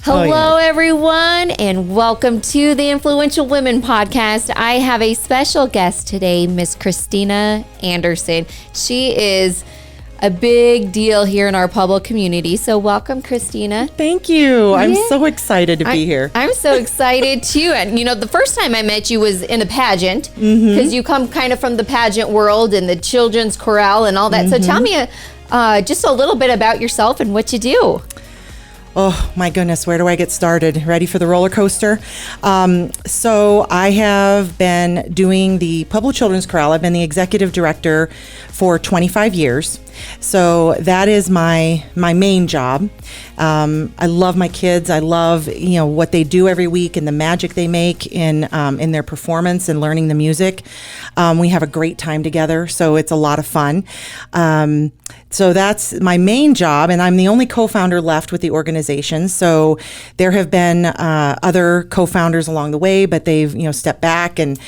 Hello, everyone, and welcome to the Influential Women Podcast. I have a special guest today, Miss Christina Anderson. She is a big deal here in our public community. So welcome, Christina. Thank you. I'm so excited to be here. I'm so excited too. And the first time I met you was in a pageant because you come kind of from the pageant world and the children's chorale and all that. So tell me just a little bit about yourself and what you do. Oh my goodness, where do I get started? Ready for the roller coaster? So I have been doing the Public Children's Chorale. I've been the executive director for 25 years. So that is my main job. I love my kids. I love what they do every week and the magic they make in their performance and learning the music. We have a great time together, so it's a lot of fun. So that's my main job, and I'm the only co-founder left with the organization. So there have been other co-founders along the way, but they've stepped back, and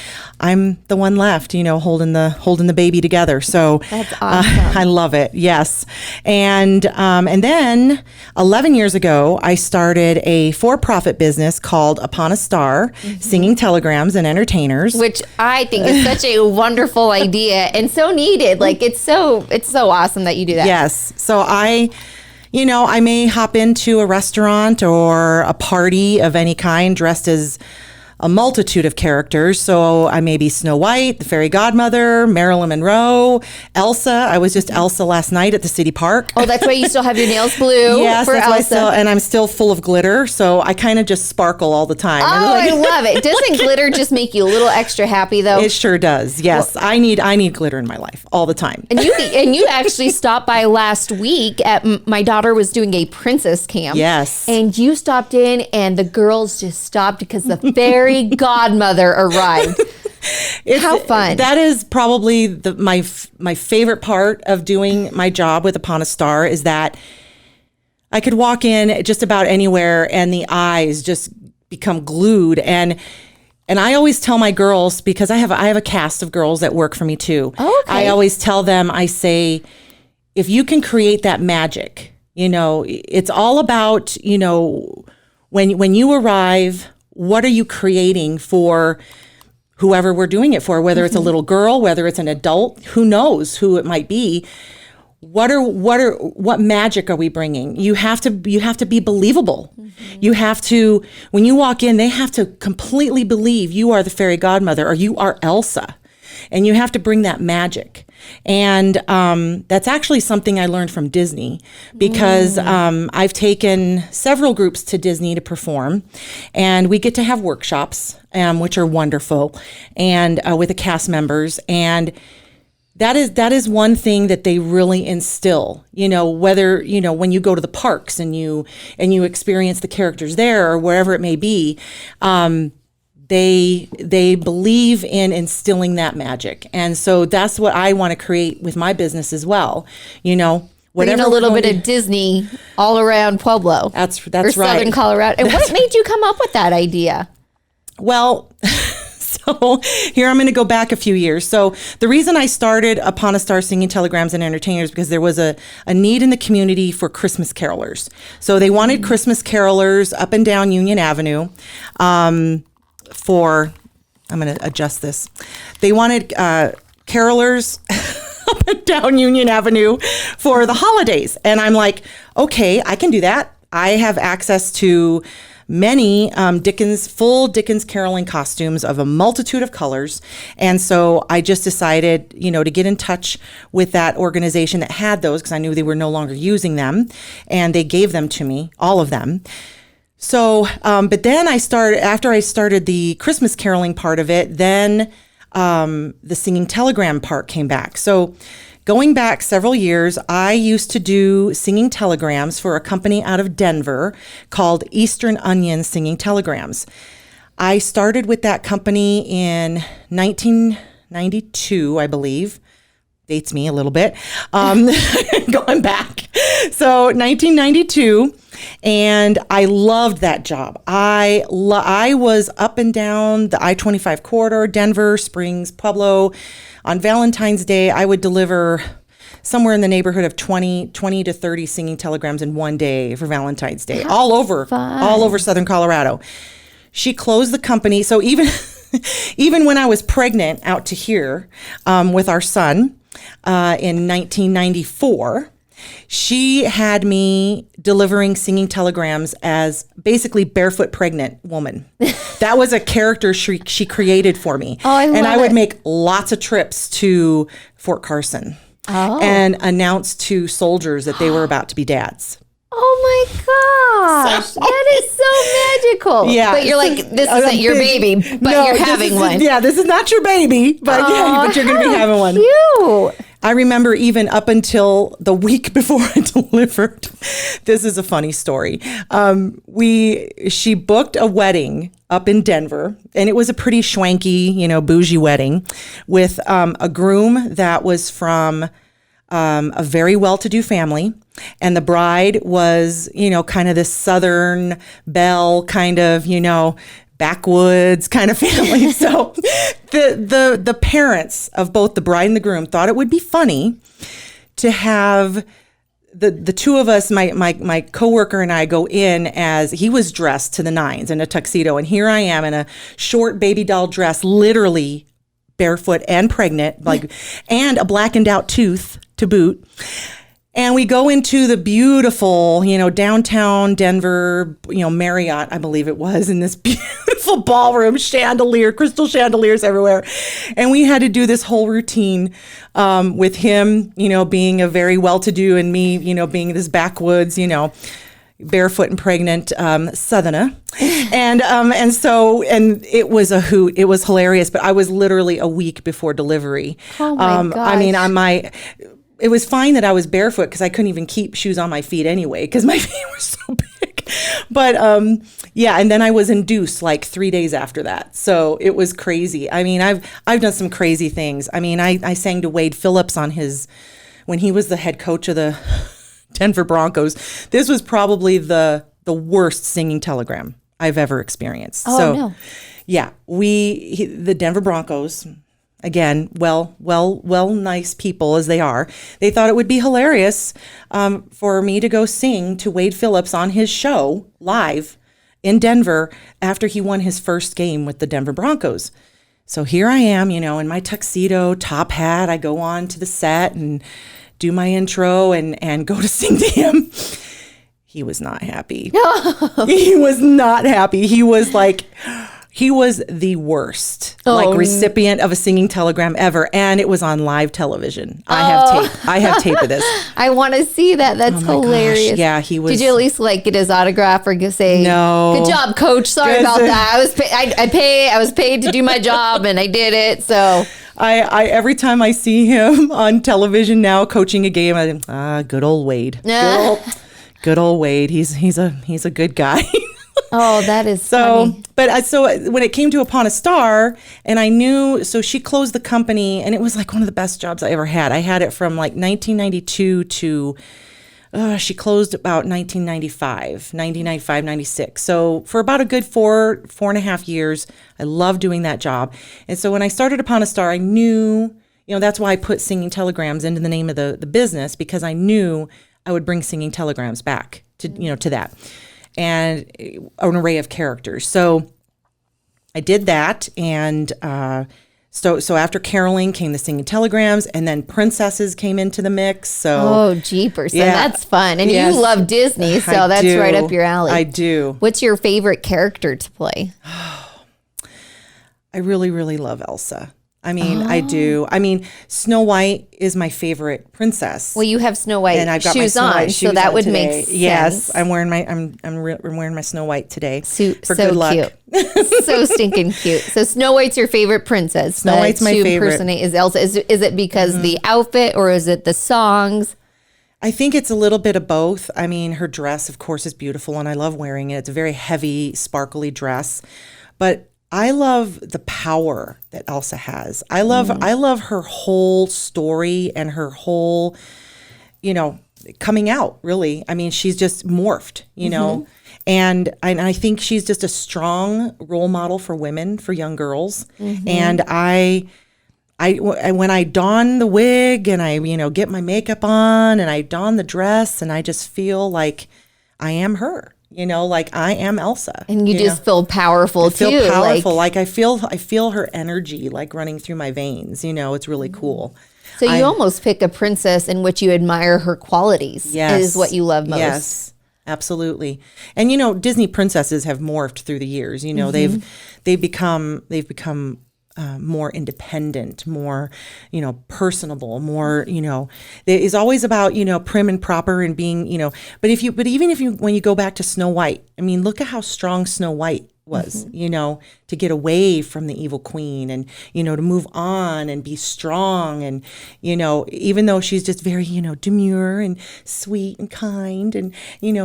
I'm the one left, holding the baby together. So that's awesome. I love it. Yes, and then 11 years ago, I started a for-profit business called Upon a Star, singing telegrams and entertainers, which I think is such a wonderful idea and so needed. Like it's so awesome that you do that. Yes. So I may hop into a restaurant or a party of any kind dressed as a multitude of characters. So I may be Snow White, the fairy godmother, Marilyn Monroe, Elsa. I was just Elsa last night at the city park. Oh, that's why you still have your nails blue. Yes, for that's Elsa. why and I'm still full of glitter. So I kind of just sparkle all the time. Oh, I love it. Doesn't glitter just make you a little extra happy though? It sure does. Yes, well, I need glitter in my life all the time. And you actually stopped by last week at my daughter was doing a princess camp. Yes. And you stopped in and the girls just stopped because the fairy godmother arrived. How fun. That is probably my favorite part of doing my job with Upon a Star is that I could walk in just about anywhere and the eyes just become glued. And I always tell my girls, because I have a cast of girls that work for me too. Oh, okay. I always tell them, I say, if you can create that magic, it's all about, when you arrive, what are you creating for whoever we're doing it for, whether it's a little girl, whether it's an adult, who knows who it might be. What magic are we bringing? You have to be believable. You have to, when you walk in, they have to completely believe you are the fairy godmother or you are Elsa. And you have to bring that magic. And that's actually something I learned from Disney because I've taken several groups to Disney to perform. And we get to have workshops, which are wonderful, and with the cast members. And that is one thing that they really instill, whether, when you go to the parks and you experience the characters there or wherever it may be, they believe in instilling that magic. And so that's what I want to create with my business as well. Whatever. Bringing a little bit of Disney all around Pueblo. That's or right. Southern Colorado. And what made you come up with that idea? Well, so here I'm going to go back a few years. So the reason I started Upon a Star singing telegrams and entertainers because there was a need in the community for Christmas carolers. So they wanted Christmas carolers up and down Union Avenue. I'm going to adjust this. They wanted carolers up and down Union Avenue for the holidays. And I'm like, okay, I can do that. I have access to many full Dickens caroling costumes of a multitude of colors. And so I just decided, to get in touch with that organization that had those because I knew they were no longer using them. And they gave them to me, all of them. So, but then after I started the Christmas caroling part of it, then the singing telegram part came back. So going back several years, I used to do singing telegrams for a company out of Denver called Eastern Onion Singing Telegrams. I started with that company in 1992, I believe. Dates me a little bit, going back. So 1992, and I loved that job. I was up and down the I-25 corridor, Denver, Springs, Pueblo. On Valentine's Day, I would deliver somewhere in the neighborhood of 20 to 30 singing telegrams in one day for Valentine's Day, all over Southern Colorado. She closed the company. So even when I was pregnant out to here with our son in 1994, she had me delivering singing telegrams as basically barefoot pregnant woman. That was a character she created for me. Oh, I would make lots of trips to Fort Carson and announce to soldiers that they were about to be dads. Oh my gosh, that is so magical. Yeah. But you're like, this isn't your baby, but you're having one. Yeah, this is not your baby, but but you're going to be having one. Cute. I remember even up until the week before I delivered. This is a funny story. She booked a wedding up in Denver, and it was a pretty schwanky, bougie wedding with a groom that was from a very well-to-do family, and the bride was, kind of this Southern belle kind of, backwoods kind of family. So the parents of both the bride and the groom thought it would be funny to have the two of us, my coworker and I, go in as he was dressed to the nines in a tuxedo, and here I am in a short baby doll dress, literally barefoot and pregnant, and a blackened out tooth to boot. And we go into the beautiful, downtown Denver, Marriott, I believe it was, in this beautiful ballroom, crystal chandeliers everywhere. And we had to do this whole routine with him, being a very well-to-do, and me, being this backwoods, barefoot and pregnant Southerner. And it was a hoot. It was hilarious, but I was literally a week before delivery. Oh my gosh. It was fine that I was barefoot because I couldn't even keep shoes on my feet anyway because my feet were so big. But and then I was induced like 3 days after that. So it was crazy. I mean, I've done some crazy things. I mean, I sang to Wade Phillips when he was the head coach of the Denver Broncos. This was probably the worst singing telegram I've ever experienced. Oh, no. Yeah, the Denver Broncos, again, nice people as they are, they thought it would be hilarious for me to go sing to Wade Phillips on his show live in Denver after he won his first game with the Denver Broncos. So here I am, in my tuxedo, top hat. I go on to the set and do my intro and go to sing to him. He was not happy. He was not happy. He was the worst recipient of a singing telegram ever, and it was on live television. I have tape of this. I want to see that. That's hilarious. Gosh. Yeah, he was. Did you at least get his autograph or say, "No, good job, coach. Sorry about that. I was paid to do my job, and I did it." So I every time I see him on television now coaching a game, I think, good old Wade. Good old Wade. He's a good guy. Oh, that is funny. But when it came to Upon a Star, and I knew, so she closed the company, and it was one of the best jobs I ever had. I had it from 1992 to, she closed about 1995, 96. So for about a good 4.5 years, I loved doing that job. And so when I started Upon a Star, I knew, that's why I put singing telegrams into the name of the business, because I knew I would bring singing telegrams back to that. And an array of characters. So I did that, and so after caroling came the singing telegrams, and then princesses came into the mix. So jeepers, yeah, that's fun, and you love Disney, so that's right up your alley. I do. What's your favorite character to play? I really, really love Elsa. I mean, I do. I mean, Snow White is my favorite princess. Well, you have Snow White and I've got shoes my Snow on, White so that would today. make sense. Yes, I'm wearing my Snow White today for so good luck. Cute. So stinking cute. So Snow White's your favorite princess. Snow White's my favorite. Impersonate is Elsa. Is it because the outfit, or is it the songs? I think it's a little bit of both. I mean, her dress, of course, is beautiful, and I love wearing it. It's a very heavy, sparkly dress, but I love the power that Elsa has. I love her whole story and her whole, coming out, really. I mean, she's just morphed, and I think she's just a strong role model for women, for young girls. And I when I don the wig and I, get my makeup on and I don the dress and I just feel like I am her, like I am Elsa. And you just feel powerful too. I feel powerful. Like I feel her energy like running through my veins, it's really cool. So you almost pick a princess in which you admire her qualities. Yes. Is what you love most. Yes. Absolutely. And Disney princesses have morphed through the years. They've become more independent, more personable, more it's always about prim and proper and being but even if you when you go back to Snow White, I mean, look at how strong Snow White was, to get away from the evil queen and, to move on and be strong. And, even though she's just very, demure and sweet and kind and,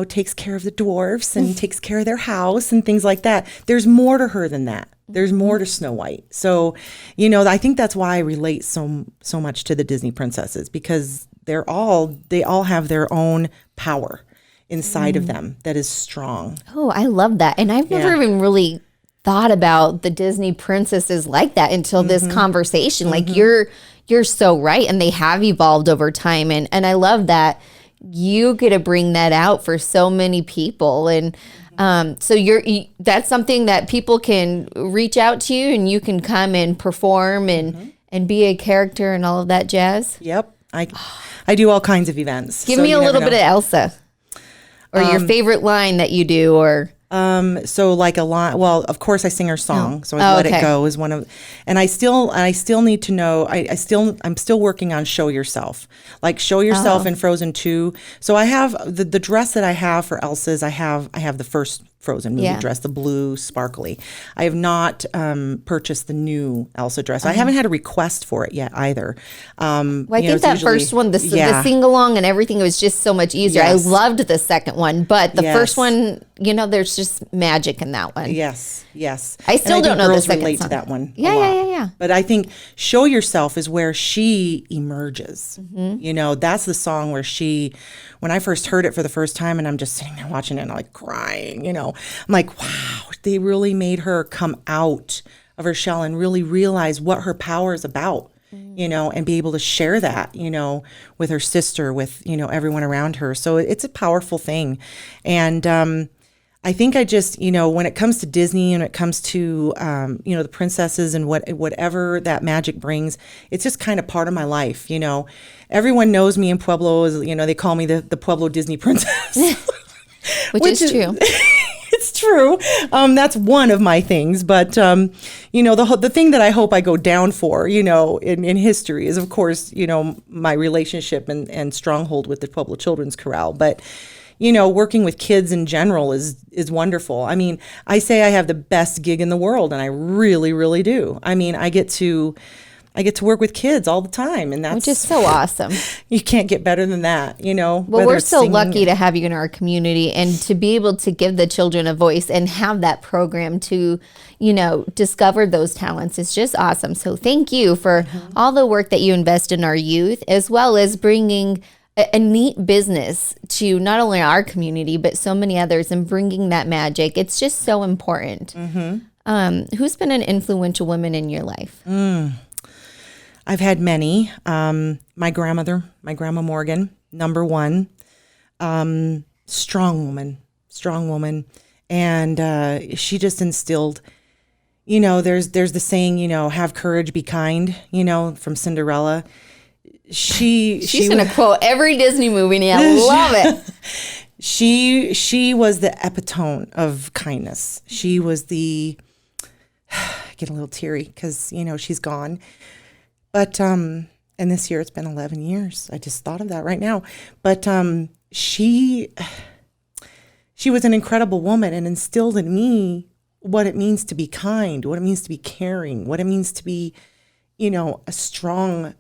takes care of the dwarfs and takes care of their house and things like that, there's more to her than that. There's more to Snow White. So, I think that's why I relate so much to the Disney princesses, because they all have their own power inside of them that is strong. Oh, I love that. And I've never even really thought about the Disney princesses like that until this conversation. Like you're so right. And they have evolved over time. And I love that you get to bring that out for so many people. And so that's something that people can reach out to you and you can come and perform and be a character and all of that jazz. Yep. I do all kinds of events. Give me a little bit of Elsa. Or your favorite line that you do, or so like a line. Well, of course I sing her song, so I Let It Go is one of, and I still need to know. I'm still working on Show Yourself, like Show Yourself in Frozen 2. So I have the dress that I have for Elsa's. I have the first Frozen movie dress, the blue sparkly. I have not purchased the new Elsa dress. I haven't had a request for it yet either. Well, I think that first one, the sing-along and everything, was just so much easier. Yes. I loved the second one, but the first one, there's just magic in that one. Yes. I still don't know the second relate song. to that one. Yeah. But I think Show Yourself is where she emerges. That's the song where when I first heard it for the first time, and I'm just sitting there watching it and I'm like crying, I'm like, wow, they really made her come out of her shell and really realize what her power is about, and be able to share that, with her sister, with, everyone around her. So it's a powerful thing. And I think I just, when it comes to Disney and it comes to, the princesses and whatever that magic brings, it's just kind of part of my life. Everyone knows me in Pueblo as, they call me the Pueblo Disney princess. Which is true. It's true. That's one of my things. But, the thing that I hope I go down for, in history is, of course, my relationship and stronghold with the Pueblo Children's Chorale. But, working with kids in general is wonderful. I mean, I say I have the best gig in the world, and I really, really do. I mean, I get to work with kids all the time, and that's which is so awesome. You can't get better than that, Well, we're so lucky to have you in our community and to be able to give the children a voice and have that program to, discover those talents. It's just awesome. So thank you for all the work that you invest in our youth, as well as bringing a neat business to not only our community, but so many others, and bringing that magic. It's just so important. Who's been an influential woman in your life? I've had many. My grandmother, my Grandma Morgan, number one. Strong woman. And she just instilled, there's the saying, have courage, be kind, from Cinderella. She's gonna quote every Disney movie, and I love it. She was the epitome of kindness. She was I get a little teary because she's gone. But and this year it's been 11 years. I just thought of that right now. But she was an incredible woman and instilled in me what it means to be kind, what it means to be caring, what it means to be, a strong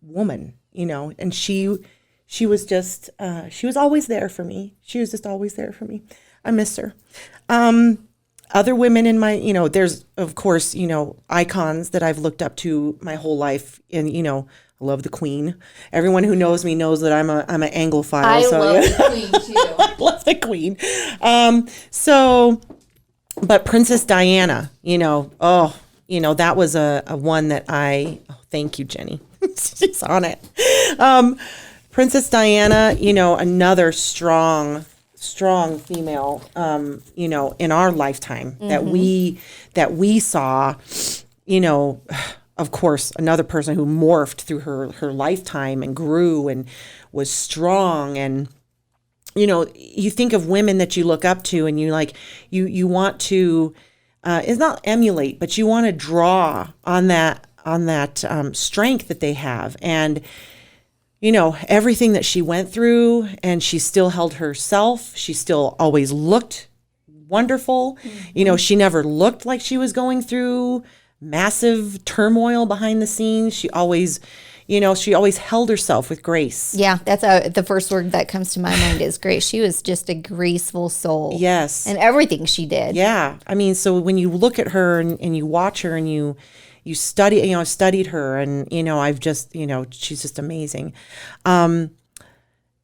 woman, and she was just, she was always there for me. She was just always there for me. I miss her. Other women in my, there's of course, icons that I've looked up to my whole life, and, I love the Queen. Everyone who knows me knows that I'm an Anglophile. I love the Queen too. I love the Queen. But Princess Diana, that was a one that thank you, Jenny. She's on it. Princess Diana, another strong female, in our lifetime that we saw, of course, another person who morphed through her lifetime and grew and was strong. And, you think of women that you look up to and you want to, it's not emulate, but you want to draw on that strength that they have. And, everything that she went through, and she still held herself. She still always looked wonderful. She never looked like she was going through massive turmoil behind the scenes. She always held herself with grace. Yeah, that's the first word that comes to my mind is grace. She was just a graceful soul. Yes. And everything she did. Yeah. I mean, so when you look at her and you watch her and you study, I've studied her, and, I've just, she's just amazing.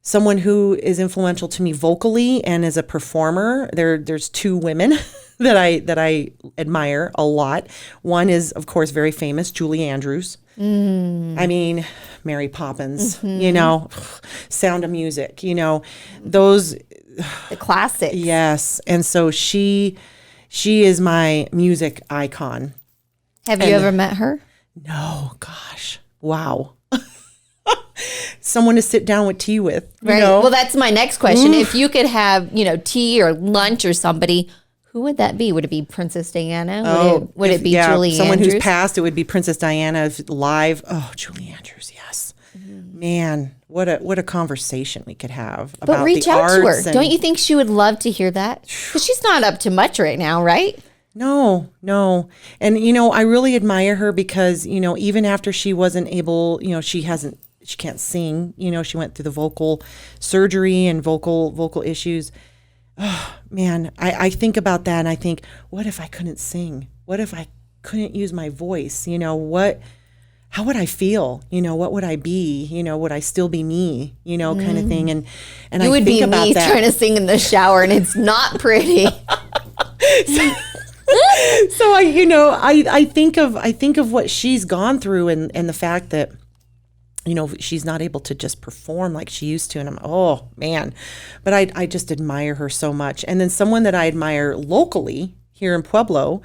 Someone who is influential to me vocally and as a performer, there's two women that I admire a lot. One is, of course, very famous, Julie Andrews. I mean, Mary Poppins, Sound of Music, those. The classics. Yes. And so she is my music icon. Have you ever met her? No, gosh. Wow. Someone to sit down with tea with. Right. Well, that's my next question. If you could have, tea or lunch or somebody, who would that be? Would it be Princess Diana? Would it be Julie someone Andrews? Who's passed, it would be Princess Diana live. Oh, Julie Andrews, yes. Man, what a conversation we could have about but reach the out to arts. her. Don't you think she would love to hear that? Because she's not up to much right now, right? No. And, I really admire her because, even after she wasn't able, she can't sing, she went through the vocal surgery and vocal issues. Oh, man, I think about that and I think, what if I couldn't sing? What if I couldn't use my voice? How would I feel? What would I be? Would I still be me? Kind of thing. And you would be me trying to sing in the shower and it's not pretty. So I think of what she's gone through and the fact that, she's not able to just perform like she used to. And I'm, oh man, but I just admire her so much. And then someone that I admire locally here in Pueblo,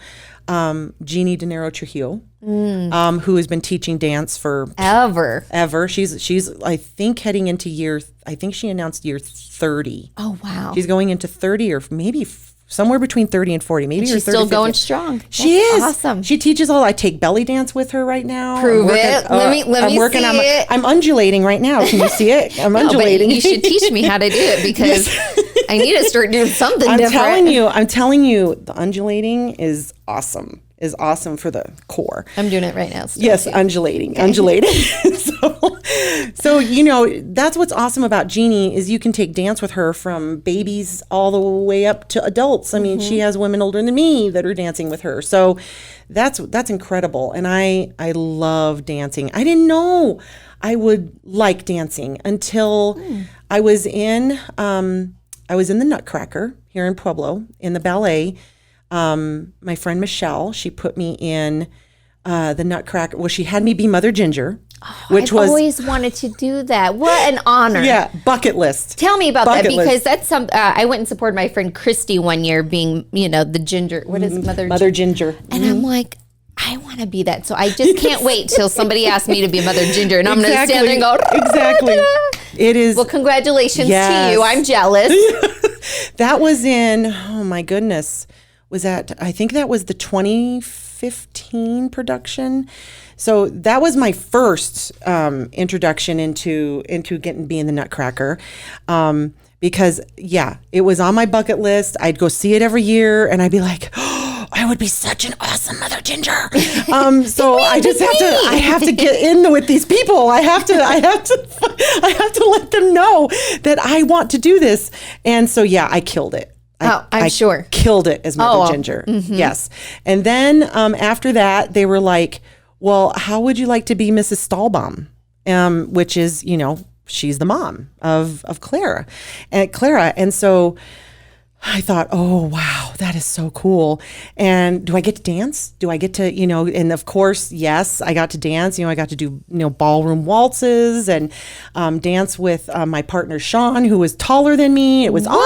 Jeannie de Niro Trujillo, who has been teaching dance for ever. She's I think heading into I think she announced year 30. Oh, wow. She's going into 30 or maybe somewhere between 30 and 40, maybe. She's still going strong. She is awesome. She teaches I take belly dance with her right now. Prove it. Let me see it. I'm undulating right now. Can you see it? I'm undulating. But you should teach me how to do it because I need to start doing something different. I'm telling you, the undulating is awesome. Is awesome for the core. I'm doing it right now. Yes, undulating. So that's what's awesome about Jeannie is you can take dance with her from babies all the way up to adults. I mean, she has women older than me that are dancing with her. So that's incredible. And I love dancing. I didn't know I would like dancing until I was in the Nutcracker here in Pueblo in the ballet. My friend Michelle, she put me in the Nutcracker. Well, she had me be Mother Ginger, which I've always wanted to do that. What an honor! Yeah, bucket list. Tell me about that because that's some. I went and supported my friend Christy one year, being the Ginger. What is Mother Ginger? And I'm like, I want to be that. So I just can't wait till somebody asks me to be Mother Ginger, and I'm going to stand there and go. Exactly. It is. Well, congratulations to you. I'm jealous. That was in. Oh my goodness. I think that was the 2015 production. So that was my first introduction into being the Nutcracker. Because it was on my bucket list. I'd go see it every year and I'd be like, oh, I would be such an awesome Mother Ginger. So I just have to get in with these people. I have to let them know that I want to do this. And so, I killed it. I'm sure. Killed it as Mother Ginger. Mm-hmm. Yes. And then after that, they were like, well, how would you like to be Mrs. Stahlbaum? Which is, she's the mom of Clara. And so I thought, oh, wow, that is so cool. And do I get to dance? Do I get to, and of course, yes, I got to dance. I got to do, ballroom waltzes and dance with my partner, Sean, who was taller than me. It was awesome.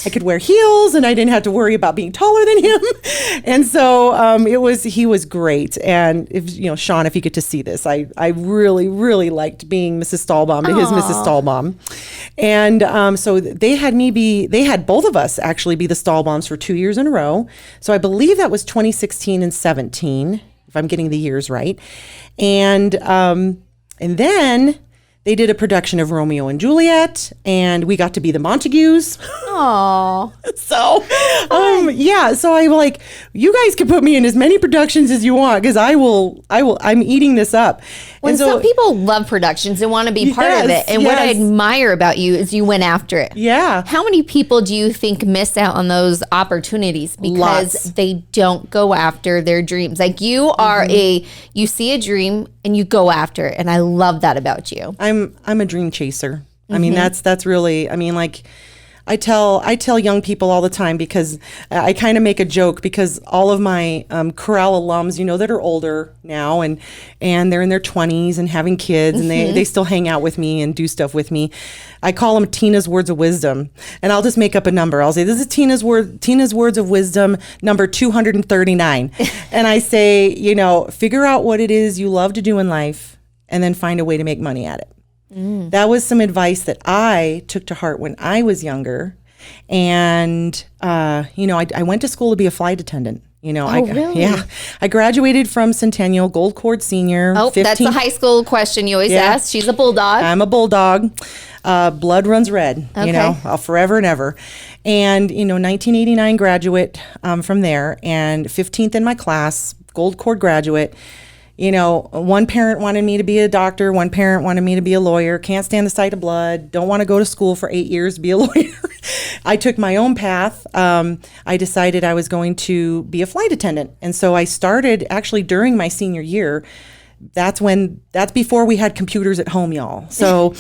I could wear heels and I didn't have to worry about being taller than him. And so he was great. And if, Sean, if you get to see this, I really, really liked being Mrs. Stahlbaum and his Mrs. Stahlbaum. And so they had both of us actually be the Stahlbaums for 2 years in a row. So I believe that was 2016 and 17, if I'm getting the years right. And then they did a production of Romeo and Juliet, and we got to be the Montagues. Aww. So, so I'm like, you guys can put me in as many productions as you want, because I'm eating this up. When some people love productions and want to be part of it, and what I admire about you is you went after it. Yeah. How many people do you think miss out on those opportunities because they don't go after their dreams? Like you are you see a dream and you go after it, and I love that about you. I'm a dream chaser. I mean, that's really, I tell young people all the time, because I kind of make a joke, because all of my Corral alums, that are older now and they're in their 20s and having kids, and they still hang out with me and do stuff with me. I call them Tina's Words of Wisdom, and I'll just make up a number. I'll say, this is Tina's Words of Wisdom number 239. And I say, figure out what it is you love to do in life and then find a way to make money at it. That was some advice that I took to heart when I was younger. And, I went to school to be a flight attendant. Really? Yeah. I graduated from Centennial, Gold Cord Senior. Oh, 15th. That's a high school question you always ask. She's a bulldog. I'm a bulldog. Blood runs red, forever and ever. And, 1989 graduate from there, and 15th in my class, Gold Cord graduate. One parent wanted me to be a doctor. One parent wanted me to be a lawyer. Can't stand the sight of blood. Don't want to go to school for 8 years to be a lawyer. I took my own path. I decided I was going to be a flight attendant. And so I started actually during my senior year. That's before we had computers at home, y'all. So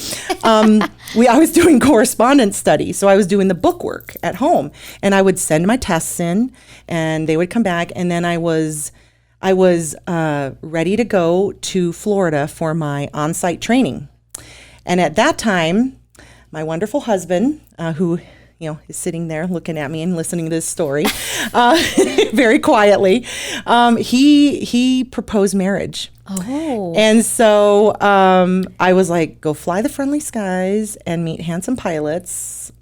I was doing correspondence studies. So I was doing the bookwork at home, and I would send my tests in and they would come back. And then I was ready to go to Florida for my on-site training. And at that time, my wonderful husband, who is sitting there looking at me and listening to this story very quietly, he proposed marriage. Oh. And so I was like, go fly the friendly skies and meet handsome pilots,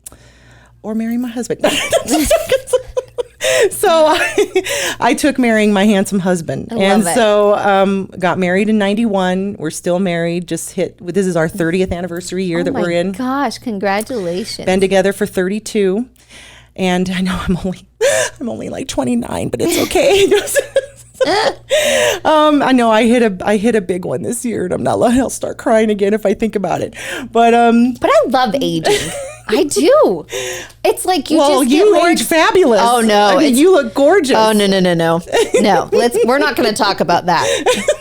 or marry my husband. So I took marrying my handsome husband. So got married in 91. We're still married. This is our 30th anniversary year that we're in. Oh my gosh, congratulations. Been together for 32. And I know I'm only like 29, but it's okay. I know I hit a big one this year, and I'll start crying again if I think about it. But I love aging. I do. It's like you age fabulous. Oh no, you look gorgeous. Oh no. No, we're not going to talk about that.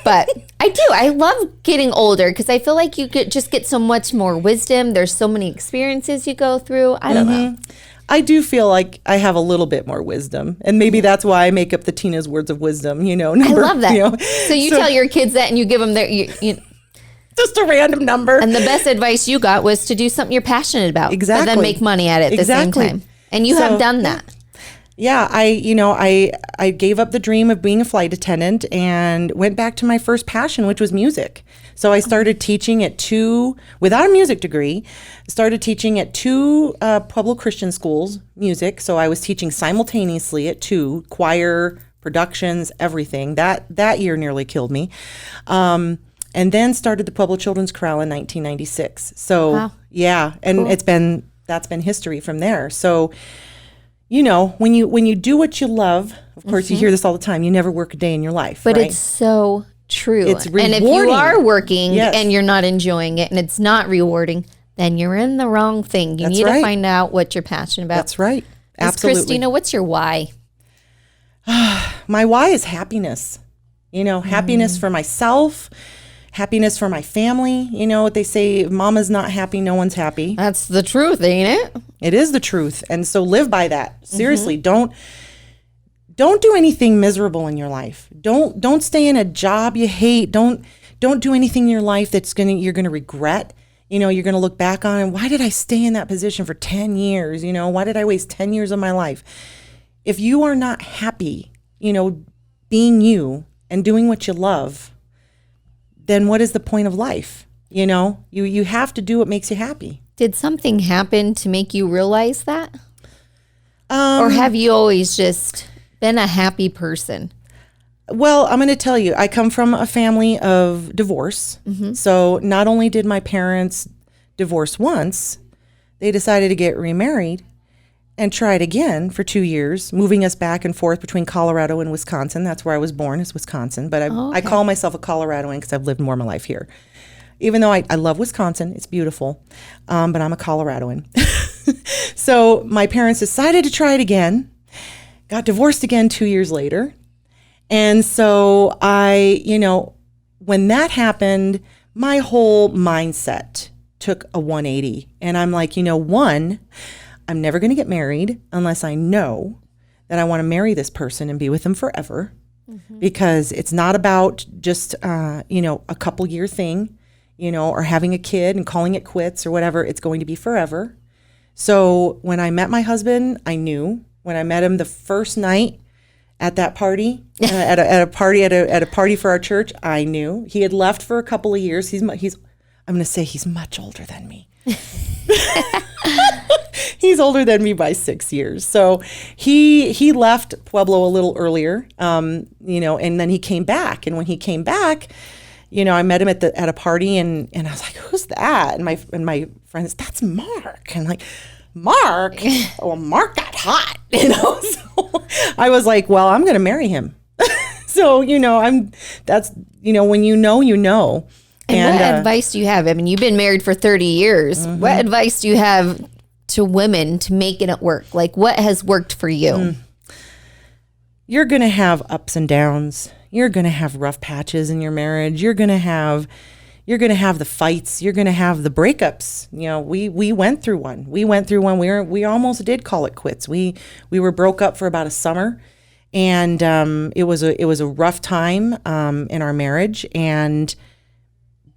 But I do. I love getting older, because I feel like you just get so much more wisdom. There's so many experiences you go through. I don't know. I do feel like I have a little bit more wisdom, and maybe that's why I make up the Tina's Words of Wisdom. I love that. So you tell your kids that, and you give them just a random number. And the best advice you got was to do something you're passionate about. Exactly. And then make money at it at the same time. And you have done that. Yeah, I gave up the dream of being a flight attendant and went back to my first passion, which was music. So I started teaching at without a music degree, started teaching at two Pueblo Christian schools, music. So I was teaching simultaneously at two, choir, productions, everything. That year nearly killed me. And then started the Pueblo Children's Chorale in 1996. So wow. Yeah, and cool. That's been history from there. So, when you do what you love, of course you hear this all the time, you never work a day in your life. But right? It's so true. It's rewarding. And if you are working and you're not enjoying it and it's not rewarding, then you're in the wrong thing. You need to find out what you're passionate about. That's right. Absolutely. Christina, what's your why? My why is happiness. Happiness for myself, happiness for my family. You know what they say, if mama's not happy, no one's happy. That's the truth, ain't it? It is the truth. And so live by that. Seriously, don't, don't do anything miserable in your life. Don't stay in a job you hate. Don't do anything in your life you're gonna regret. You're gonna look back on and why did I stay in that position for 10 years? Why did I waste 10 years of my life? If you are not happy, being you and doing what you love, then what is the point of life? You have to do what makes you happy. Did something happen to make you realize that? Or have you always just been a happy person? Well, I'm going to tell you, I come from a family of divorce. Mm-hmm. So not only did my parents divorce once, they decided to get remarried and try it again for 2 years, moving us back and forth between Colorado and Wisconsin. That's where I was born, is Wisconsin. But I call myself a Coloradoan because I've lived more of my life here. Even though I love Wisconsin, it's beautiful, but I'm a Coloradoan. So my parents decided to try it again, got divorced again 2 years later. And so when that happened, my whole mindset took a 180. And I'm like, one, I'm never going to get married unless I know that I want to marry this person and be with them forever. Mm-hmm. Because it's not about just, a couple year thing, or having a kid and calling it quits or whatever. It's going to be forever. So when I met my husband, I knew. When I met him the first night at that party, at a party for our church, I knew. He had left for a couple of years. I'm going to say he's much older than me. He's older than me by 6 years. So he left Pueblo a little earlier, and then he came back. And when he came back, I met him at a party, and I was like, "Who's that?" And my friends, "That's Mark." And I'm like, "Mark? Well, Mark got hot." So I was like, "Well, I'm going to marry him." So when you know. And what advice do you have? I mean, you've been married for 30 years. Mm-hmm. What advice do you have to women to making it work? Like, what has worked for you? You're going to have ups and downs. You're going to have rough patches in your marriage. You're going to have the fights. You're going to have the breakups. We went through one. We almost did call it quits. We were broke up for about a summer, and it was a rough time in our marriage.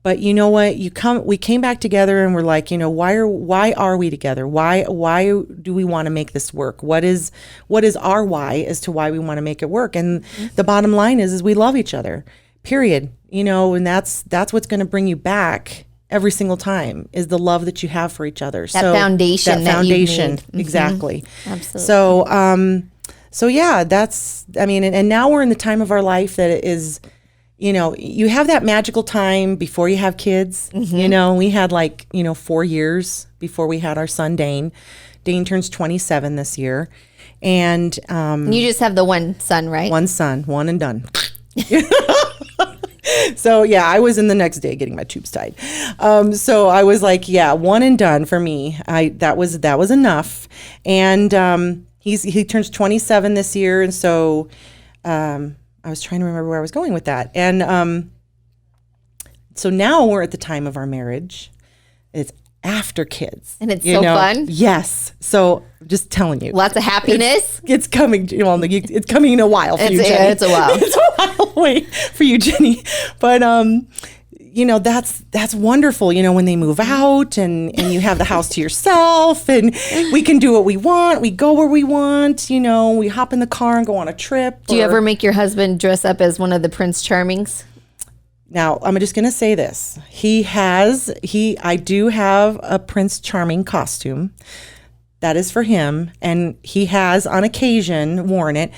But you know what? We came back together and we're like, why are we together? Why do we want to make this work? What is our why as to why we want to make it work? And the bottom line is we love each other, period. And that's what's going to bring you back every single time is the love that you have for each other. That foundation that you've made. Exactly. Mm-hmm. Absolutely. So yeah, and now we're in the time of our life that it is, you have that magical time before you have kids. Mm-hmm. We had 4 years before we had our son, Dane. Dane turns 27 this year. And you just have the one son, right? One son, one and done. So yeah, I was in the next day getting my tubes tied. So I was like, yeah, one and done for me. That was enough. And he turns 27 this year. And so I was trying to remember where I was going with that. And so now we're at the time of our marriage. It's after kids. And it's so fun? Yes. So just telling you. Lots of happiness? It's coming. It's coming in a while for you, Jenny. Yeah, it's a while. It's a while away for you, Jenny. But, that's wonderful, when they move out and you have the house to yourself and we can do what we want. We go where we want, we hop in the car and go on a trip. Do you ever make your husband dress up as one of the Prince Charmings? Now, I'm just going to say this. I do have a Prince Charming costume. That is for him. And he has on occasion worn it.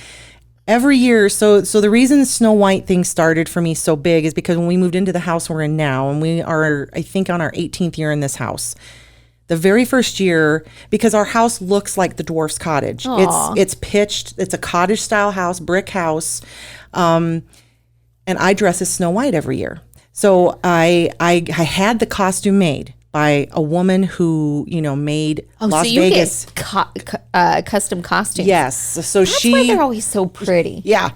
Every year, so the reason the Snow White thing started for me so big is because when we moved into the house we're in now, and we are, I think, on our 18th year in this house, the very first year, because our house looks like the dwarf's cottage. Aww. It's pitched, it's a cottage style house, brick house, and I dress as Snow White every year. So I had the costume made by a woman who, made Las Vegas. Custom costumes. Yes. So That's why they're always so pretty. Yeah.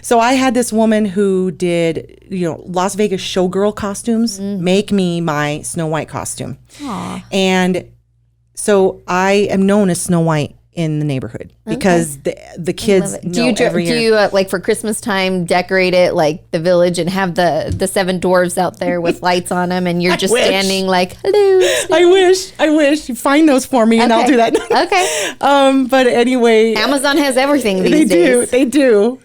So I had this woman who did, Las Vegas showgirl costumes make me my Snow White costume. Aww. And so I am known as Snow White in the neighborhood because the kids know every year. Do you like for Christmas time decorate it like the village and have the 7 dwarves out there with lights on them and you're just standing like, hello. I wish. Find those for me and I'll do that. Okay. But anyway. Amazon has everything these days. They do.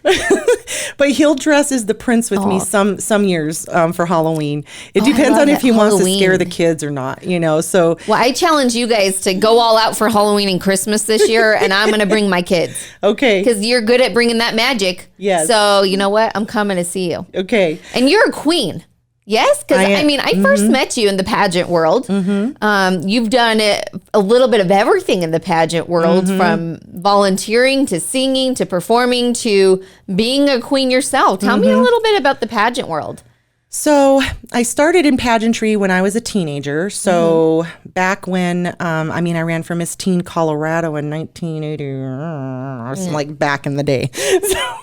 But he'll dress as the prince with me some years for Halloween. It depends on if he wants to scare the kids or not, so. Well, I challenge you guys to go all out for Halloween and Christmas this year. And I'm going to bring my kids. Okay. Because you're good at bringing that magic. Yes. So you know what? I'm coming to see you. Okay. And you're a queen. Yes? Because I first met you in the pageant world. Mm-hmm. You've done a little bit of everything in the pageant world, from volunteering to singing to performing to being a queen yourself. Tell me a little bit about the pageant world. So I started in pageantry when I was a teenager. So back when, I ran for Miss Teen Colorado in 1980, like back in the day. So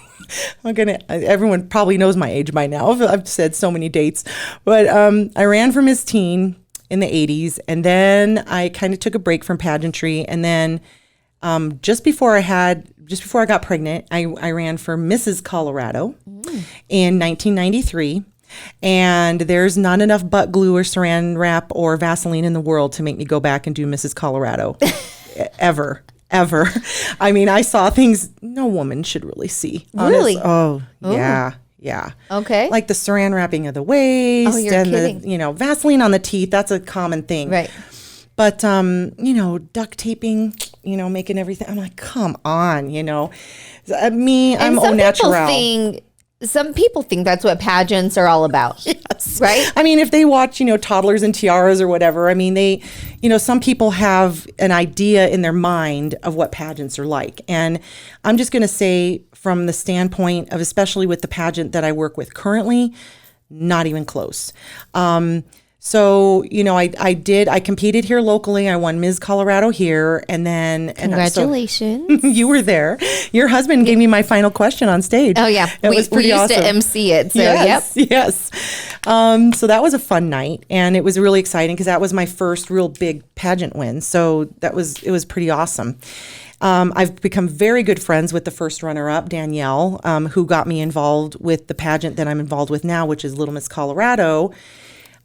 everyone probably knows my age by now. I've said so many dates, but I ran for Miss Teen in the 80s. And then I kind of took a break from pageantry. And then just before I got pregnant, I ran for Mrs. Colorado in 1993. And there's not enough butt glue or saran wrap or Vaseline in the world to make me go back and do Mrs. Colorado ever. I saw things no woman should really see. Really? Yeah. Okay. Like the saran wrapping of the waist and the Vaseline on the teeth. That's a common thing. Right. But duct taping, making everything. I'm like, come on, I'm au naturel. Some people think that's what pageants are all about. Yes. Right? If they watch, Toddlers and Tiaras or whatever, they, some people have an idea in their mind of what pageants are like. And I'm just going to say from the standpoint of, especially with the pageant that I work with currently, not even close. So, I competed here locally. I won Ms. Colorado here. And then. Congratulations. You were there. Your husband gave me my final question on stage. Oh, yeah. It was pretty awesome. We used to MC it. So, Yes. So that was a fun night. And it was really exciting because that was my first real big pageant win. So it was pretty awesome. I've become very good friends with the first runner-up, Danielle, who got me involved with the pageant that I'm involved with now, which is Little Miss Colorado.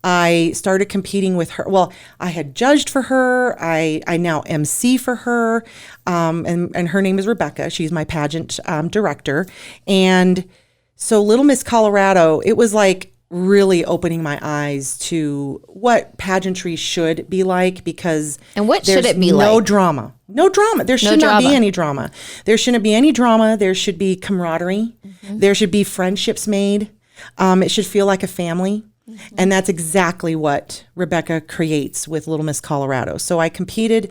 I started competing with her. Well, I had judged for her. I now MC for her. And her name is Rebecca. She's my pageant director. And so Little Miss Colorado, it was like really opening my eyes to what pageantry should be like because and what should it be no like? Drama. No drama. There should not be any drama. There shouldn't be any drama. There should be camaraderie. Mm-hmm. There should be friendships made. It should feel like a family. Mm-hmm. And that's exactly what Rebecca creates with Little Miss Colorado. So I competed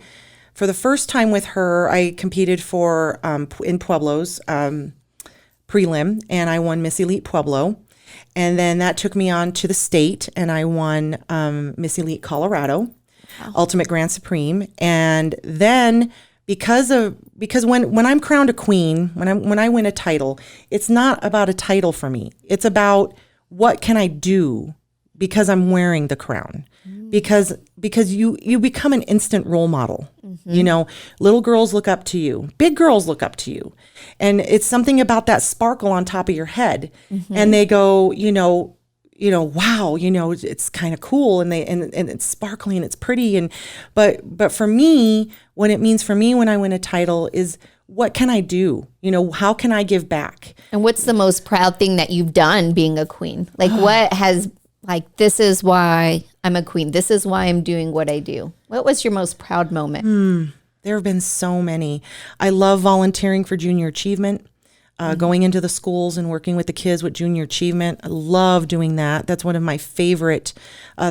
for the first time with her. I competed for in Pueblo's prelim, and I won Miss Elite Pueblo. And then that took me on to the state, and I won Miss Elite Colorado, Ultimate Grand Supreme. And then because when I'm crowned a queen, when I win a title, it's not about a title for me. It's about what can I do because I'm wearing the crown. Because you become an instant role model. Mm-hmm. Little girls look up to you. Big girls look up to you. And it's something about that sparkle on top of your head. Mm-hmm. And they go, wow, it's kind of cool and it's sparkly and it's pretty. But for me, what it means for me when I win a title is what can I do? How can I give back? And what's the most proud thing that you've done being a queen? Like what has this is why I'm a queen. This is why I'm doing what I do. What was your most proud moment? There have been so many. I love volunteering for junior achievement, going into the schools and working with the kids with junior achievement. I love doing that. That's one of my favorite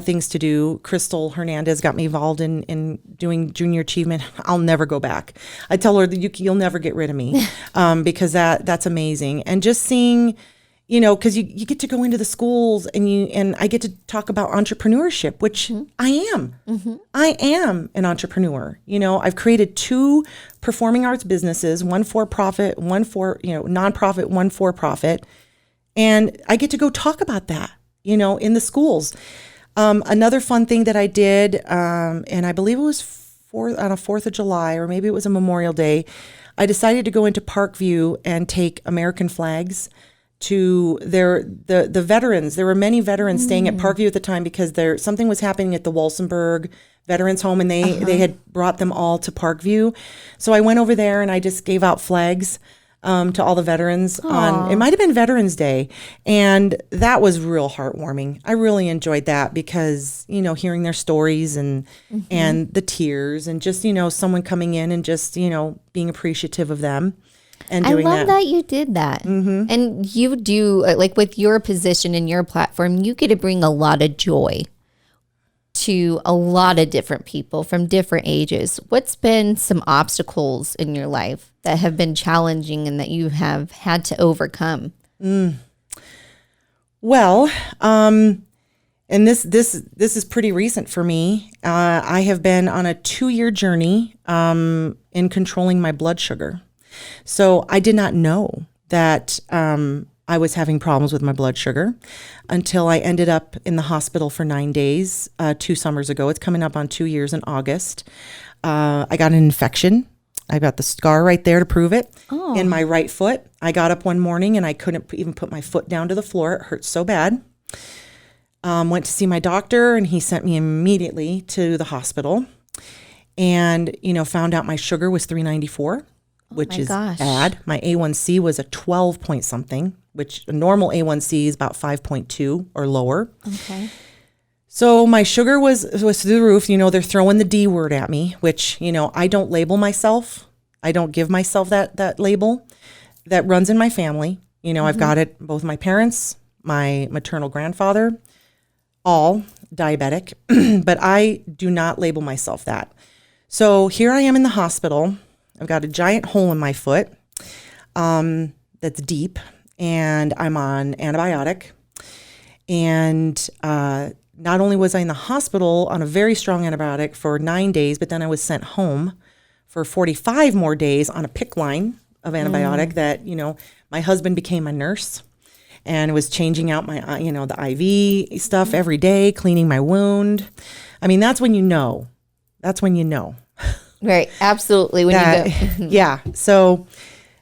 things to do. Crystal Hernandez got me involved in doing junior achievement. I'll never go back. I tell her that you'll never get rid of me because that's amazing. And just seeing, because you get to go into the schools and I get to talk about entrepreneurship, which I am. Mm-hmm. I am an entrepreneur. I've created 2 performing arts businesses, one for-profit, one for, nonprofit, one for-profit. And I get to go talk about that, in the schools. Another fun thing that I did, and I believe it was on a 4th of July, or maybe it was a Memorial Day, I decided to go into Parkview and take American flags to the veterans. There were many veterans staying at Parkview at the time because something was happening at the Walsenburg Veterans Home, and they had brought them all to Parkview. So I went over there and I just gave out flags to all the veterans it might have been Veterans Day. And that was real heartwarming. I really enjoyed that because, hearing their stories and the tears and just, someone coming in and just, being appreciative of them and doing that. I love that you did that. And you do, like with your position and your platform, you get to bring a lot of joy to a lot of different people from different ages. What's been some obstacles in your life that have been challenging and that you have had to overcome? Well, and this is pretty recent for me. I have been on a 2-year journey in controlling my blood sugar. So I did not know that I was having problems with my blood sugar until I ended up in the hospital for 9 days 2 summers ago. It's coming up on 2 years in August. I got an infection. I got the scar right there to prove it in my right foot. I got up one morning and I couldn't even put my foot down to the floor. It hurt so bad. Went to see my doctor and he sent me immediately to the hospital and, found out my sugar was 394. Which is bad. My A1C was a 12 point something, which a normal A1C is about 5.2 or lower. Okay. So my sugar was through the roof. They're throwing the D word at me, which, I don't label myself. I don't give myself that label. That runs in my family. I've got it, both my parents, my maternal grandfather, all diabetic, but I do not label myself that. So here I am in the hospital. I've got a giant hole in my foot that's deep, and I'm on antibiotic. And not only was I in the hospital on a very strong antibiotic for 9 days, but then I was sent home for 45 more days on a PICC line of antibiotic that, my husband became a nurse and was changing out my, the IV stuff every day, cleaning my wound. I mean, that's when you know. That's when you know. Right. Absolutely. When you go. Yeah. So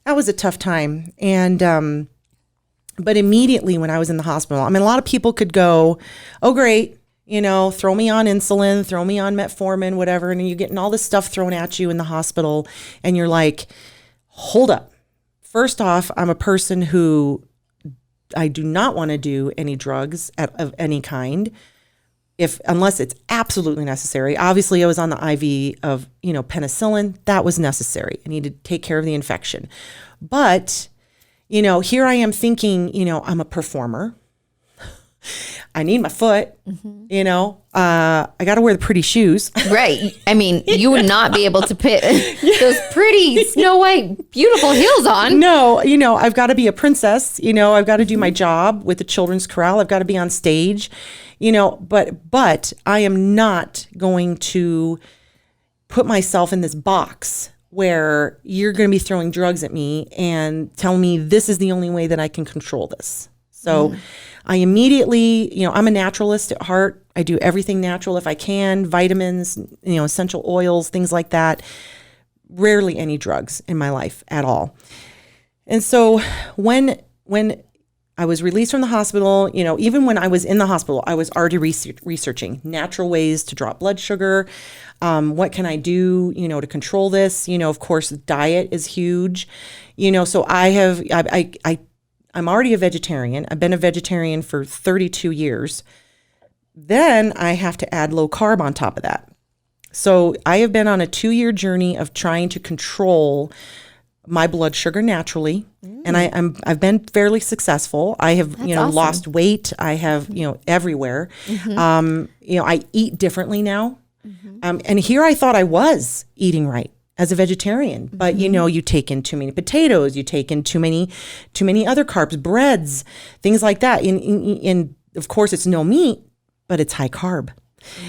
that was a tough time. And, but immediately when I was in the hospital, a lot of people could go, oh, great, throw me on insulin, throw me on metformin, whatever. And you're getting all this stuff thrown at you in the hospital. And you're like, hold up. First off, I'm a person who I do not want to do any drugs of any kind. Unless it's absolutely necessary. Obviously, I was on the IV of, penicillin. That was necessary. I needed to take care of the infection. But, here I am thinking, I'm a performer. I need my foot, I got to wear the pretty shoes. Right. You would not be able to put those pretty Snow White, beautiful heels on. No, I've got to be a princess. I've got to do my job with the children's chorale. I've got to be on stage, but I am not going to put myself in this box where you're going to be throwing drugs at me and tell me this is the only way that I can control this. So I immediately, I'm a naturalist at heart. I do everything natural if I can, vitamins, essential oils, things like that. Rarely any drugs in my life at all. And so when I was released from the hospital, even when I was in the hospital, I was already researching natural ways to drop blood sugar. What can I do, to control this? Of course, diet is huge. So I'm already a vegetarian. I've been a vegetarian for 32 years. Then I have to add low carb on top of that. So I have been on a 2-year journey of trying to control my blood sugar naturally. And I've been fairly successful. I have, awesome. Lost weight. I have, everywhere. I eat differently now. And here I thought I was eating right as a vegetarian, but you take in too many potatoes, you take in too many other carbs, breads, things like that. And of course it's no meat, but it's high carb.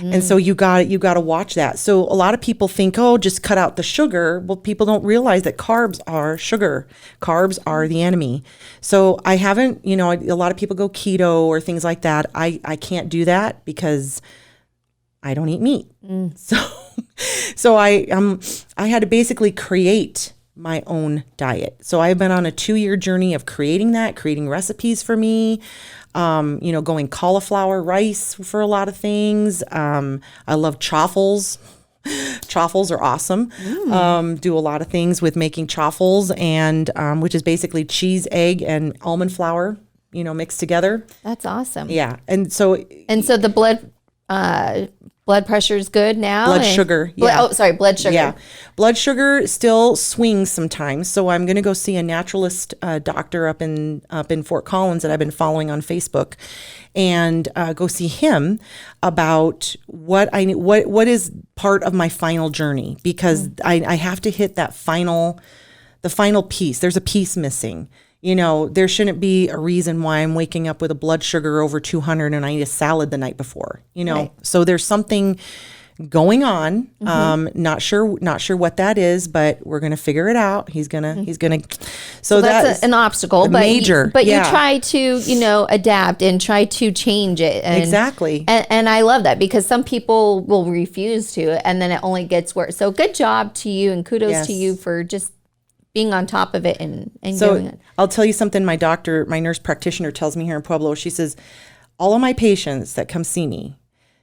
And so you got to watch that. So a lot of people think, oh, just cut out the sugar. Well, people don't realize that carbs are sugar. Carbs are the enemy. So I haven't, a lot of people go keto or things like that. I can't do that because I don't eat meat. So, So I had to basically create my own diet. So I've been on a 2-year journey of creating recipes for me, going cauliflower rice for a lot of things. I love chaffles. Chaffles are awesome. Do a lot of things with making chaffles, and which is basically cheese, egg, and almond flour, mixed together. That's awesome. Yeah. And so the blood pressure is good now. Blood sugar. Yeah. Blood sugar. Yeah. Blood sugar still swings sometimes. So I'm going to go see a naturalist doctor up in Fort Collins that I've been following on Facebook, and go see him about what is part of my final journey, because I have to hit the final piece. There's a piece missing. There shouldn't be a reason why I'm waking up with a blood sugar over 200 and I eat a salad the night before, Right. So there's something going on. Not sure what that is, but we're going to figure it out. He's going to, so that's an obstacle, but major, you try to, adapt and try to change it. And, exactly. And I love that, because some people will refuse to, and then it only gets worse. So good job to you, and kudos to you for just being on top of it and doing it. I'll tell you something my nurse practitioner tells me here in Pueblo. She says, all of my patients that come see me,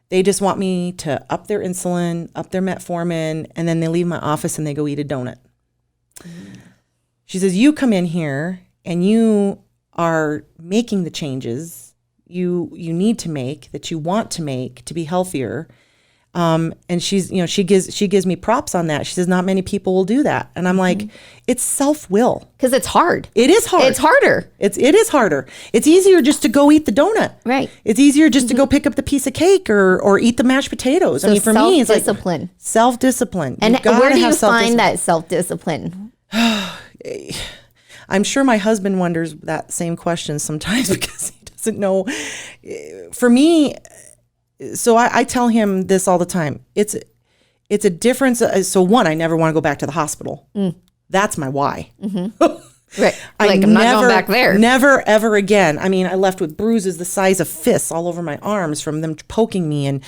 they just want me to up their insulin, up their metformin, and then they leave my office and they go eat a donut. She says, you come in here and you are making the changes you need to make, that you want to make to be healthier. And she gives me props on that. She says, not many people will do that. And I'm like, it's self-will. Because it's hard. It is hard. It's harder. It is harder. It's easier just to go eat the donut. Right. It's easier just to go pick up the piece of cake or eat the mashed potatoes. So for me, it's like self-discipline. Self-discipline. And where do you find that self-discipline? I'm sure my husband wonders that same question sometimes, because he doesn't know. For me, so I tell him this all the time. It's a difference. So one, I never want to go back to the hospital. That's my why. Right. I'm not going back there. Never, ever again. I mean, I left with bruises the size of fists all over my arms from them poking me. And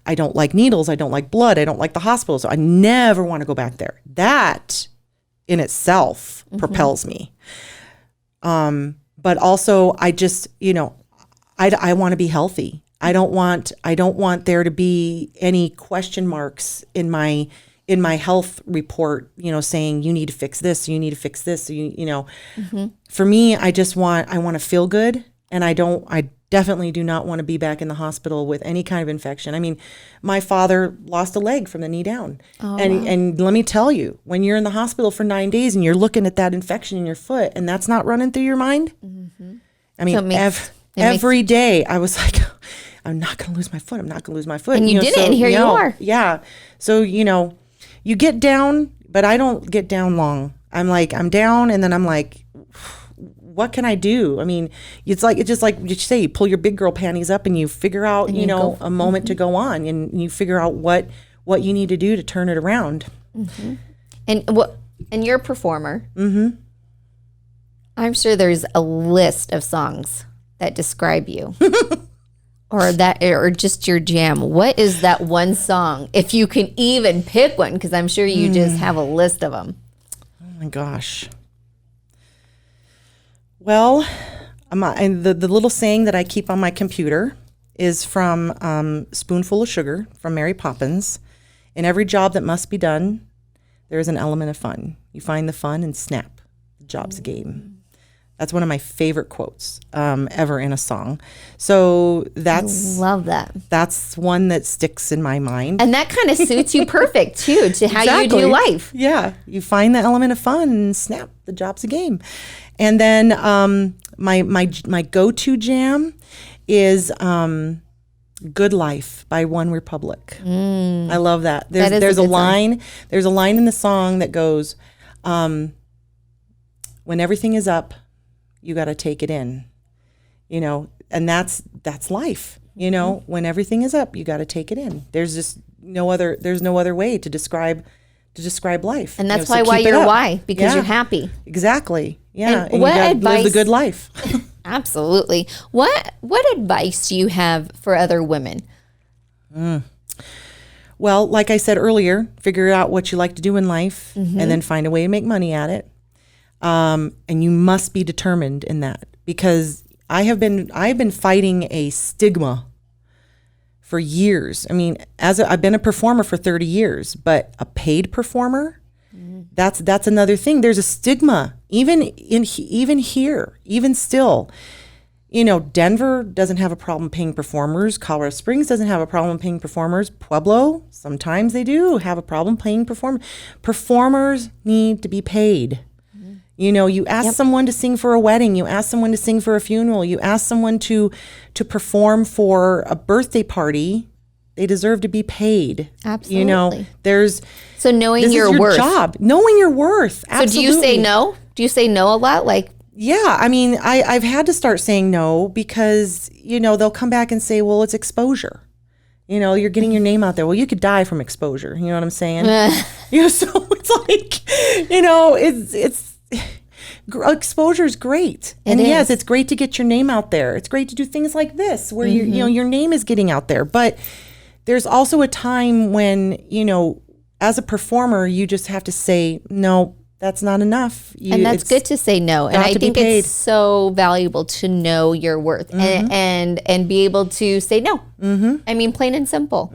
I don't like needles. I don't like blood. I don't like the hospital. So I never want to go back there. That in itself propels me. But also I just, I want to be healthy. I don't want there to be any question marks in my health report, saying you need to fix this, you need to fix this, For me, I want to feel good, and I definitely do not want to be back in the hospital with any kind of infection. I mean, my father lost a leg from the knee down. And let me tell you, when you're in the hospital for 9 days and you're looking at that infection in your foot and that's not running through your mind. I mean, every day I was like, I'm not going to lose my foot. I'm not going to lose my foot. And you did it, and here you are. Yeah. So, you get down, but I don't get down long. I'm down, and then I'm like, what can I do? I mean, it's just like you say, you pull your big girl panties up and you figure out, a moment to go on, and you figure out what you need to do to turn it around. And you're a performer. I'm sure there's a list of songs that describe you. Or just your jam. What is that one song, if you can even pick one? Because I'm sure you just have a list of them. Oh my gosh. Well, and the little saying that I keep on my computer is from Spoonful of Sugar from Mary Poppins. In every job that must be done, there is an element of fun. You find the fun and snap. The job's a game. That's one of my favorite quotes ever in a song. So I love that. That's one that sticks in my mind. And that kind of suits you perfect too, to how you do life. Yeah. You find the element of fun and snap, the job's a game. And then my go-to jam is Good Life by One Republic. I love that. There's a line in the song that goes, when everything is up, you got to take it in, and that's life, when everything is up, you got to take it in. There's no other way to describe life. And that's why you're why, because you're happy. Exactly. Yeah. And what advice, live the good life. Absolutely. What advice do you have for other women? Well, like I said earlier, figure out what you like to do in life and then find a way to make money at it. And you must be determined in that, because I've been fighting a stigma for years. I mean, I've been a performer for 30 years, but a paid performer, that's another thing. There's a stigma, even here, even still. Denver doesn't have a problem paying performers. Colorado Springs doesn't have a problem paying performers. Pueblo, sometimes they do have a problem paying performers. Performers need to be paid. You ask someone to sing for a wedding. You ask someone to sing for a funeral. You ask someone to perform for a birthday party. They deserve to be paid. Absolutely. So knowing your worth. Job. Knowing your worth. Absolutely. So do you say no? Do you say no a lot? Yeah, I mean, I've had to start saying no because, they'll come back and say, well, it's exposure. You're getting your name out there. Well, you could die from exposure. You know what I'm saying? So it's like, it's exposure is great. And yes, it's great to get your name out there. It's great to do things like this where your name is getting out there. But there's also a time when, as a performer, you just have to say, no, that's not enough. And that's good to say no. And I think it's so valuable to know your worth and be able to say no. I mean, plain and simple.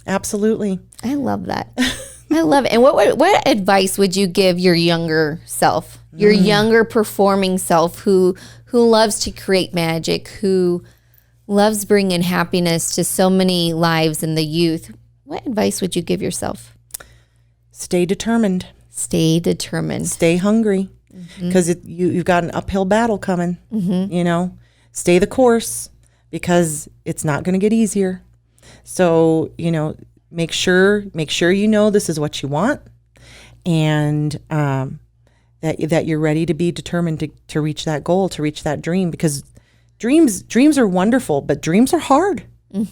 Absolutely. I love that. I love it. And what advice would you give your younger self, your younger performing self who loves to create magic, who loves bringing happiness to so many lives in the youth? What advice would you give yourself? Stay determined. Stay determined. Stay hungry, because you've got an uphill battle coming. Stay the course, because it's not going to get easier. So, make sure this is what you want, and that you're ready to be determined to reach that goal, to reach that dream, because dreams are wonderful, but dreams are hard.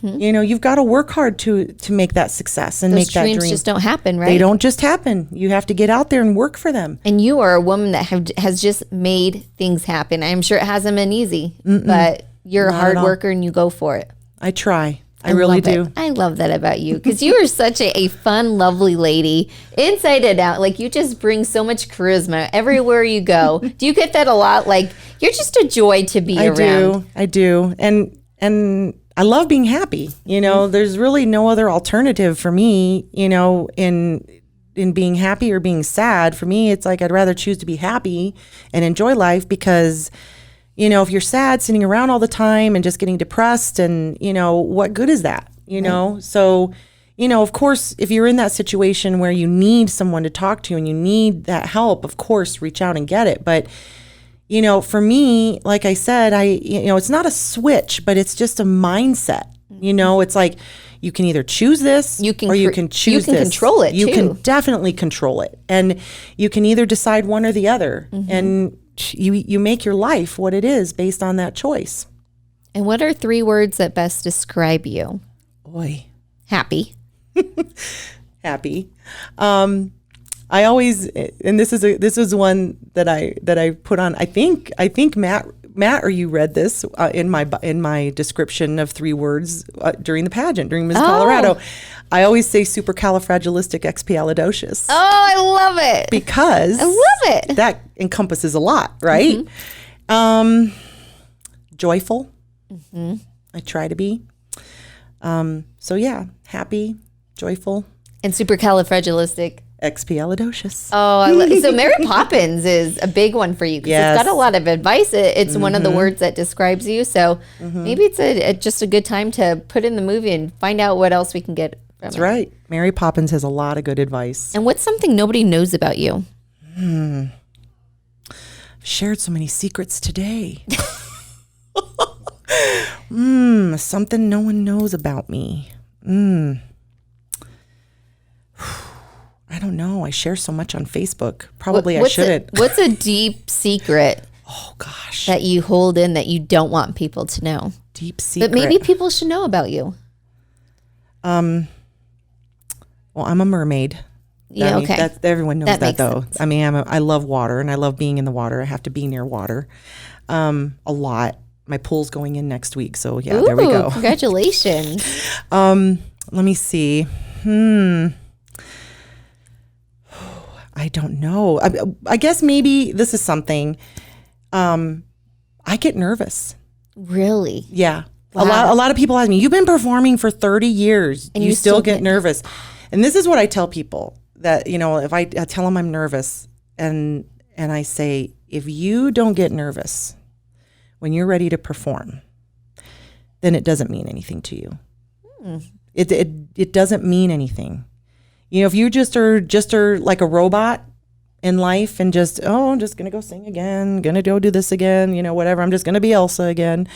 You've got to work hard to make that success and make that dream. Those dreams just don't happen, right? They don't just happen. You have to get out there and work for them. And you are a woman that has just made things happen. I'm sure it hasn't been easy, but you're a hard worker and you go for it. I try. I really do. I love that about you, because you are such a fun, lovely lady, inside and out. Like, you just bring so much charisma everywhere you go. Do you get that a lot? Like, you're just a joy to be around. I do. And I love being happy. There's really no other alternative for me, in being happy or being sad. For me, it's like I'd rather choose to be happy and enjoy life, because, if you're sad, sitting around all the time and just getting depressed, and, what good is that? So, of course, if you're in that situation where you need someone to talk to and you need that help, of course, reach out and get it. But for me, like I said, it's not a switch, but it's just a mindset. It's like you can either choose this or you can choose this. You can control it, You can definitely control it. And you can either decide one or the other. And you make your life what it is based on that choice. And what are 3 words that best describe you? Boy. Happy. Happy. I always, and this is one that I put on. I think Matt, or you read this in my description of 3 words during the pageant, during Miss Colorado. I always say supercalifragilisticexpialidocious. Oh, I love it, because I love it. That encompasses a lot, right? Joyful. I try to be. So yeah, happy, joyful, and supercalifragilistic. Expialidocious. Oh, so Mary Poppins is a big one for you, because it's got a lot of advice. It's one of the words that describes you. So maybe it's just a good time to put in the movie and find out what else we can get from That's right. Mary Poppins has a lot of good advice. And what's something nobody knows about you? I've shared so many secrets today. Something no one knows about me. I don't know. I share so much on Facebook. Probably I shouldn't. What's a deep secret? Oh, gosh. That you hold in that you don't want people to know? Deep secret. But maybe people should know about you. Well, I'm a mermaid. Yeah, okay. Everyone knows that though. Sense. I mean, I love water, and I love being in the water. I have to be near water a lot. My pool's going in next week, so yeah, there we go. Congratulations. Let me see. I don't know. I guess maybe this is something. I get nervous. Really? Yeah. Wow. A lot of people ask me, you've been performing for 30 years. And you still get nervous. And this is what I tell people that, if I tell them I'm nervous and I say, if you don't get nervous when you're ready to perform, then it doesn't mean anything to you. It doesn't mean anything. If you just are like a robot in life and I'm just going to go sing again, going to go do this again, whatever. I'm just going to be Elsa again.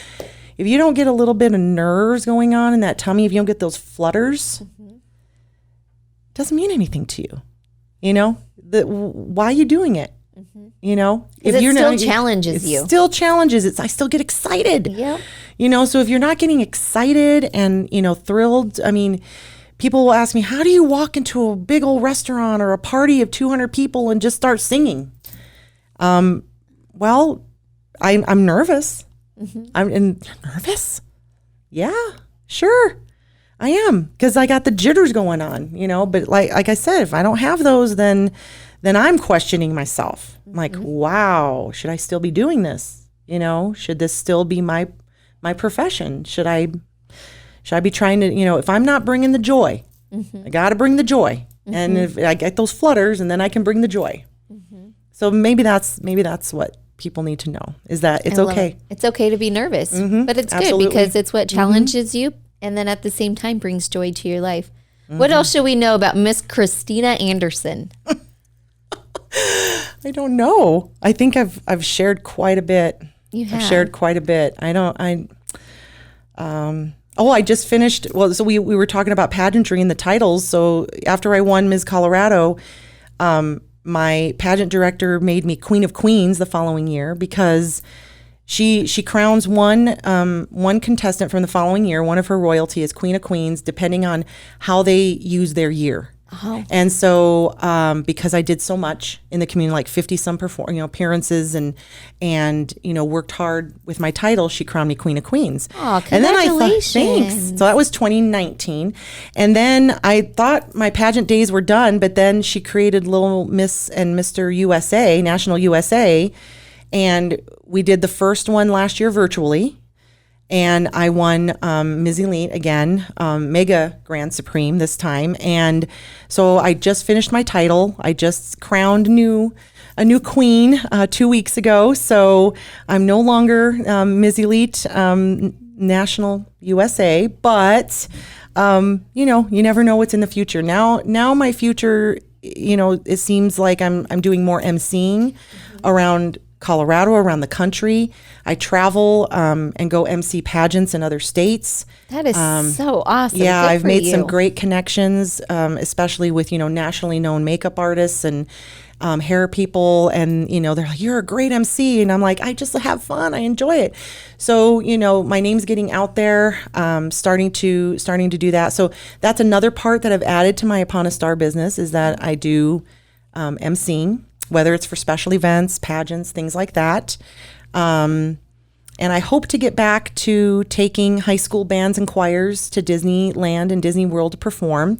If you don't get a little bit of nerves going on in that tummy, if you don't get those flutters, it doesn't mean anything to you. Why are you doing it? If it still challenges you. It still challenges it. I still get excited. Yeah. So if you're not getting excited and, thrilled, people will ask me, how do you walk into a big old restaurant or a party of 200 people and just start singing? Well, I'm nervous. I'm nervous. Yeah, sure. I am, because I got the jitters going on, but like I said, if I don't have those, then I'm questioning myself. I'm like, wow, should I still be doing this? Should this still be my profession? Should I be trying to, if I'm not bringing the joy, I got to bring the joy. And if I get those flutters, and then I can bring the joy. So maybe that's what people need to know, is that it's okay. It's okay to be nervous, but it's Absolutely. good because it's what challenges you, and then at the same time brings joy to your life. What else should we know about Miss Christina Anderson? I don't know. I think I've shared quite a bit. You have. I've shared quite a bit. I just finished. Well, so we were talking about pageantry and the titles. So after I won Ms. Colorado, my pageant director made me Queen of Queens the following year, because she crowns one contestant from the following year. One of her royalty is Queen of Queens, depending on how they use their year. Oh. And so, because I did so much in the community, like 50 some appearances and worked hard with my title, she crowned me Queen of Queens. Oh, congratulations. And then I thought, thanks. So that was 2019. And then I thought my pageant days were done, but then she created Little Miss and Mr. USA, National USA. And we did the first one last year virtually. And I won Ms. Elite again, Mega Grand Supreme this time. And so I just finished my title. I just crowned a new queen 2 weeks ago. So I'm no longer Ms. Elite National USA, but you never know what's in the future. Now my future, it seems like I'm doing more emceeing around Colorado, around the country. I travel and go MC pageants in other states. That is so awesome. Yeah, Good I've for made you. some great connections, especially with, nationally known makeup artists and hair people. And, they're like, you're a great MC. And I'm like, I just have fun. I enjoy it. So, my name's getting out there, starting to do that. So that's another part that I've added to my Upon a Star business, is that I do MCing, whether it's for special events, pageants, things like that. And I hope to get back to taking high school bands and choirs to Disneyland and Disney World to perform.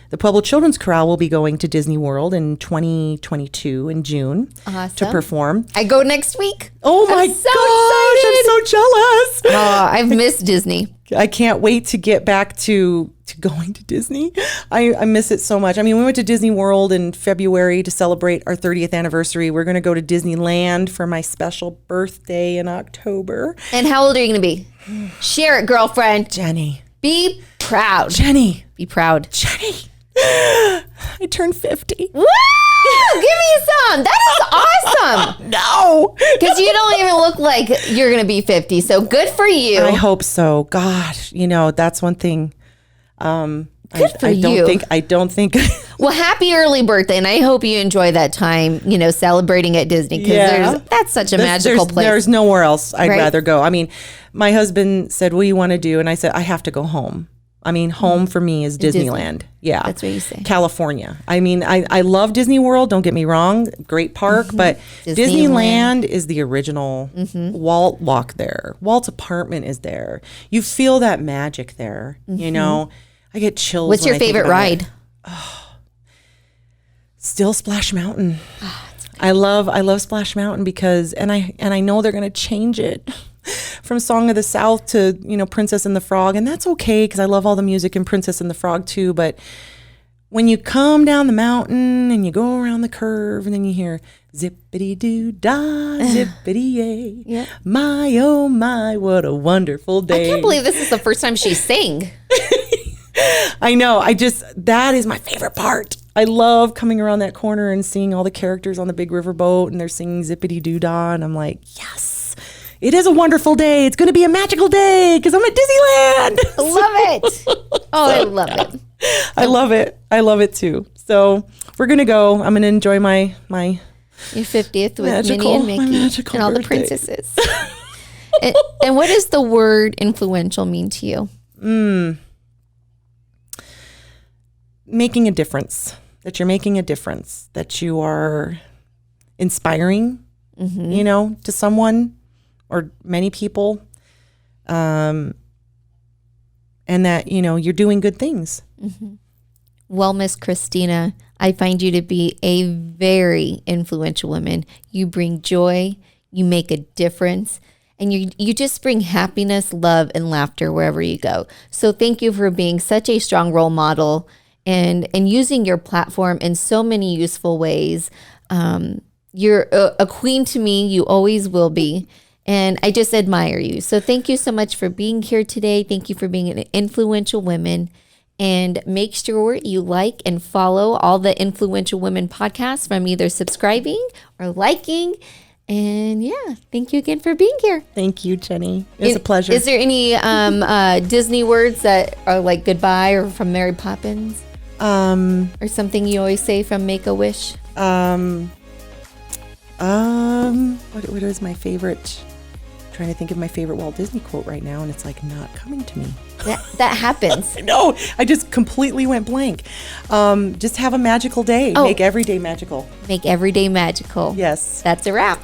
The Pueblo Children's Chorale will be going to Disney World in 2022 in June to perform. I go next week. Oh my gosh, I'm so jealous. Oh, I've missed Disney. I can't wait to get back to going to Disney. I miss it so much. We went to Disney World in February to celebrate our 30th anniversary. We're going to go to Disneyland for my special birthday in October. And how old are you going to be? Share it, girlfriend. Jenny. Be proud. Jenny. Be proud. Jenny. I turned 50. Woo! Give me some. That is awesome. No. Because you don't even look like you're going to be 50. So good for you. I hope so. Gosh, that's one thing. Good for you. I don't think. Well, happy early birthday, and I hope you enjoy that time, celebrating at Disney, because that's such a magical place. There's nowhere else I'd Right? rather go. My husband said, what do you want to do? And I said, I have to go home. Home for me is Disneyland. Disney. Yeah. That's what you say. California. I love Disney World. Don't get me wrong. Great park. But Disneyland is the original. Walt walked there. Walt's apartment is there. You feel that magic there. I get chills. What's when your I think favorite about ride? it. Still Splash Mountain. I love Splash Mountain because, and I know they're going to change it from Song of the South to, Princess and the Frog. And that's okay because I love all the music in Princess and the Frog too. But when you come down the mountain and you go around the curve and then you hear zippity doo dah, zippity yay. Yep. My, oh my, what a wonderful day. I can't believe this is the first time she sang. I know. That is my favorite part. I love coming around that corner and seeing all the characters on the big river boat and they're singing zippity doo dah. And I'm like, yes, it is a wonderful day. It's going to be a magical day because I'm at Disneyland. Love it. Oh, I love it. I love it. I love it too. So we're going to go. I'm going to enjoy my your 50th with Minnie and Mickey and all the princesses. and what does the word influential mean to you? Making a difference. That you're making a difference. That you are inspiring, to someone or many people. And that, you're doing good things. Mm-hmm. Well, Miss Christina, I find you to be a very influential woman. You bring joy, you make a difference, and you just bring happiness, love, and laughter wherever you go. So thank you for being such a strong role model and using your platform in so many useful ways. You're a queen to me. You always will be. And I just admire you. So thank you so much for being here today. Thank you for being an influential woman. And make sure you like and follow all the Influential Women podcasts from either subscribing or liking. And yeah, thank you again for being here. Thank you, Jenny. It was a pleasure. Is there any Disney words that are like goodbye or from Mary Poppins? Or something you always say from Make-A-Wish? What is my favorite? I'm trying to think of my favorite Walt Disney quote right now, and it's like not coming to me. That happens. No, I just completely went blank. Just have a magical day. Oh. Make every day magical. Make every day magical. Yes. That's a wrap.